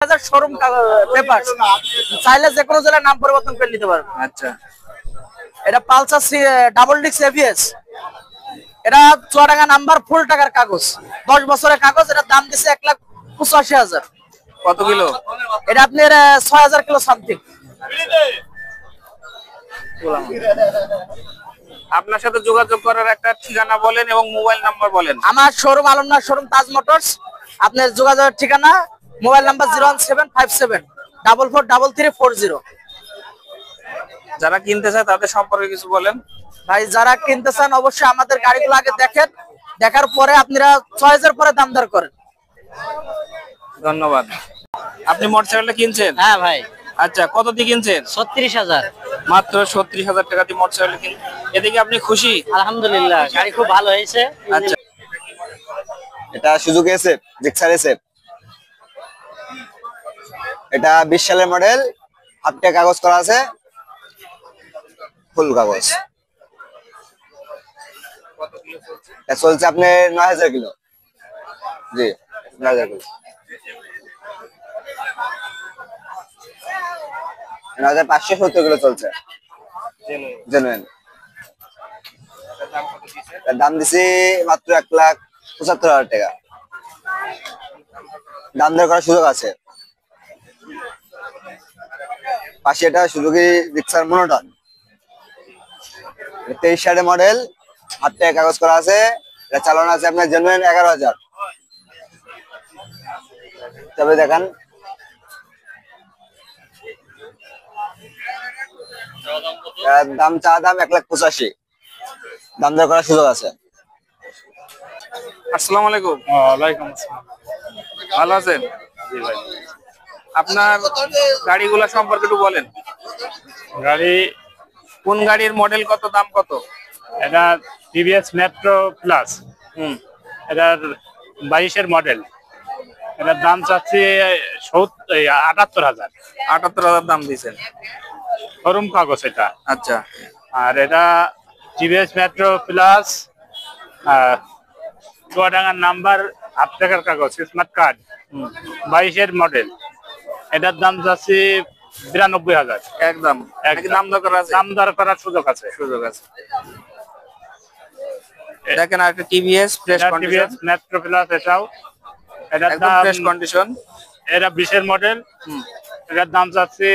2000 showroom paper, চাইলে যে কোনো জেলায় নাম পরিবর্তন করে নিতে পারবেন। আচ্ছা, এটা পালসার ডাবল ডিস্ক এবিএস, এটা চুয়াডাঙ্গা নাম্বার, ফুল টাকার কাগজ, 10 বছরের কাগজ। এটার দাম দিচ্ছে 1,85,000। কত কিলো? এটা আপনার 6,000 কিলো সামথিং। আপনার সাথে যোগাযোগ করার একটা ঠিকানা বলেন এবং মোবাইল নাম্বার বলেন। আমার শোরুম আলমনার শোরুম তাজ মোটরস। আপনার যোগাযোগের ঠিকানা, মোবাইল নাম্বার 01757 443340। যারা কিনতে চায় তাদের সম্পর্কে কিছু বলেন। ভাই যারা কিনতে চান অবশ্যই আমাদের গাড়িগুলো আগে দেখেন, দেখার পরে আপনারা চয়েসের পরে দাম দর করেন। ধন্যবাদ। আপনি মোটরসাইকেলটা কিনছেন? হ্যাঁ ভাই। আচ্ছা, কত দিয়ে কিনছেন? 36,000। মাত্র 36,000 টাকা দিয়ে মোটরসাইকেল কিনছেন, এদিকে আপনি খুশি? আলহামদুলিল্লাহ, গাড়ি খুব ভালো হয়েছে। আচ্ছা, এটা সুজুকি এসএফ, জিক্সার এসএফ। এটা 20 সালের মডেল, হাফ টাকা কাগজ করা আছে, ফুল কাগজ। এটা চলছে আপনার 9,000 কিলো। জি, 9,000 কিলো। 9,570 কিলো চলছে, জেনুইন। দাম দিছি মাত্র 1,75,000 টাকা। দাম দর করার সুযোগ আছে। পাশে এটা সুজুকি জিক্সার মনোটন, 23 সালের মডেল, হাফ টাকা কাগজ করা আছে। এটা চালানো আছে আপনার জেনুইন 11,000। তবে দেখান, দাম 1,85,000। দাম দর করার সুযোগ আছে। আসসালামু আলাইকুম। ওয়ালাইকুম আসসালাম। ভালো আছেন? জি ভাই। আপনার গাড়িগুলা সম্পর্কে একটু বলেন। গাড়ি, কোন গাড়ির মডেল কত, দাম কত? এটা টিভিএস মেট্রো প্লাস, এটার 22-এর মডেল। এটার দাম চাচ্ছি 78,000। 78,000 দাম দিয়েছেন, শোরুম কাগজ এটা। আচ্ছা, আর এটা টিভিএস মেট্রো প্লাস, চুয়াডাঙ্গার নাম্বার, হাফ টাকার কাগজ, স্মার্ট কার্ড, 22-এর মডেল। এটার দাম যাচ্ছে 92,000। একদম দাম দর করা আছে? দাম দর করার সুযোগ আছে। দেখেন আর একটা TVS fresh condition, metro plus, এটাও এটার একদম দাম ফ্রেশ কন্ডিশন। এটা 20-এর মডেল। এটার দাম যাচ্ছে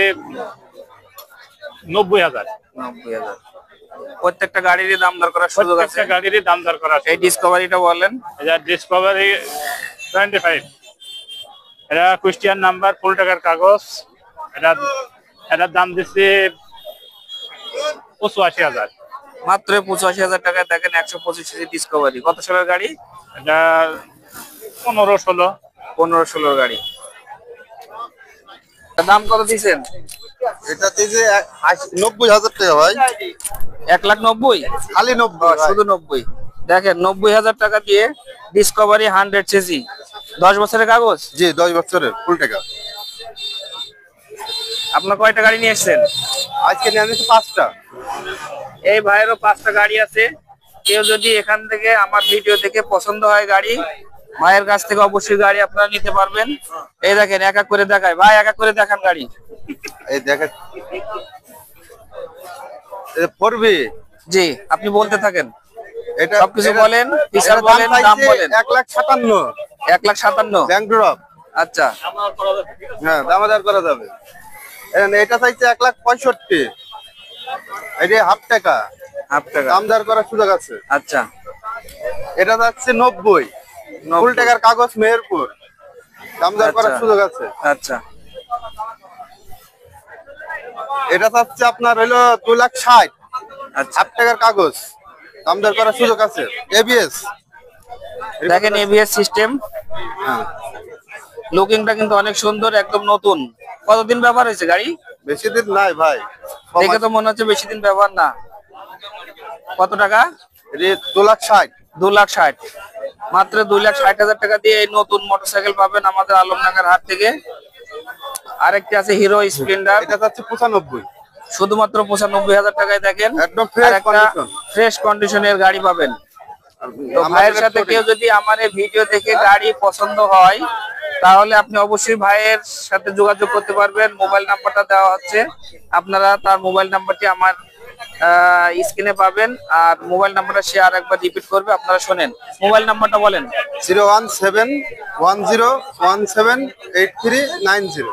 90,000। 90,000। প্রত্যেকটা গাড়িরই দাম দর করার সুযোগ আছে। প্রত্যেকটা গাড়িরই দাম দর করা আছে। এই ডিসকভারিটা বলেন। এটা ডিসকভারি 25। এটা কুষ্টিয়ার নাম্বার, ফুল টাকার কাগজ। এটার দাম দিচ্ছে 85,000। মাত্র 85,000 টাকায় দেখেন 125 সিসি ডিসকভারি। কত সালের গাড়ি এটা? 15-16। 15-16 গাড়ি। দাম কত দিয়েছেন? এটা দিয়েছে 90,000 টাকা ভাই। 1,90,000? খালি 90, শুধু 90। দেখেন 90,000 টাকা দিয়ে ডিসকভারি 100 সিসি, 10 বছরের কাগজ। জি, 10 বছরের ফুল টাকা। আপনার কয়টা গাড়ি নিয়ে এসেছেন? আজকে নিয়ে আনিছি 5টা। এই ভাইয়েরও 5টা গাড়ি আছে। কেউ যদি এখান থেকে আমার ভিডিও থেকে পছন্দ হয় গাড়ি, ভাইয়ের কাছ থেকে অবশ্যই গাড়ি আপনারা নিতে পারবেন। এই দেখেন এক এক করে দেখায় ভাই, এক এক করে দেখান গাড়ি। এই দেখেন, এটা পড়বি। জি, আপনি বলতে থাকেন, এটা সবকিছু বলেন, ফিচার বলেন, দাম বলেন। 1,57,000। 1,57,000? Bank drop. আচ্ছা, হ্যাঁ, দামাদার করা যাবে। এটা চাইছে 1,65,000। এটা হাফ টাকা, দামদার করার সুযোগ আছে। আচ্ছা, এটা যাচ্ছে 90, ফুল টাকার কাগজ, মেহেরপুর, দামদার করার সুযোগ আছে। আচ্ছা, এটা চাচ্ছে আপনার হলো 2,60,000, হাফ টাকার কাগজ, দামদার করার সুযোগ আছে। এবিএস দেখেন, এবিএস সিস্টেম। লুকিংটা কিন্তু অনেক সুন্দর, একদম নতুন। কতদিন ব্যবহার হয়েছে গাড়ি? বেশি দিন নাই ভাই, দেখে তো মনে হচ্ছে বেশি দিন ব্যবহার না। কত টাকা? 2,60,000। 2,60,000। মাত্র 2,60,000 টাকা দিয়ে এই নতুন মোটরসাইকেল পাবেন আমাদের আলমডাঙ্গার হাট থেকে। আরেকটি আছে হিরো স্প্লেন্ডার, এটা যাচ্ছে 95, শুধুমাত্র 95,000 টাকায় দেখেন একদম ফ্রেশ কন্ডিশনের গাড়ি পাবেন। তো ভাইয়ের সাথে কেউ যদি আমার এই ভিডিও দেখে গাড়ি পছন্দ হয়, তাহলে আপনি অবশ্যই ভাইয়ের সাথে যোগাযোগ করতে পারবেন। মোবাইল নাম্বারটা দেওয়া হচ্ছে, আপনারা তার মোবাইল নাম্বারটি আমার স্ক্রিনে পাবেন। আর মোবাইল নাম্বারটা সে আর একবার রিপিট করবে, আপনারা শোনেন। মোবাইল নাম্বারটা বলেন। 01710178390।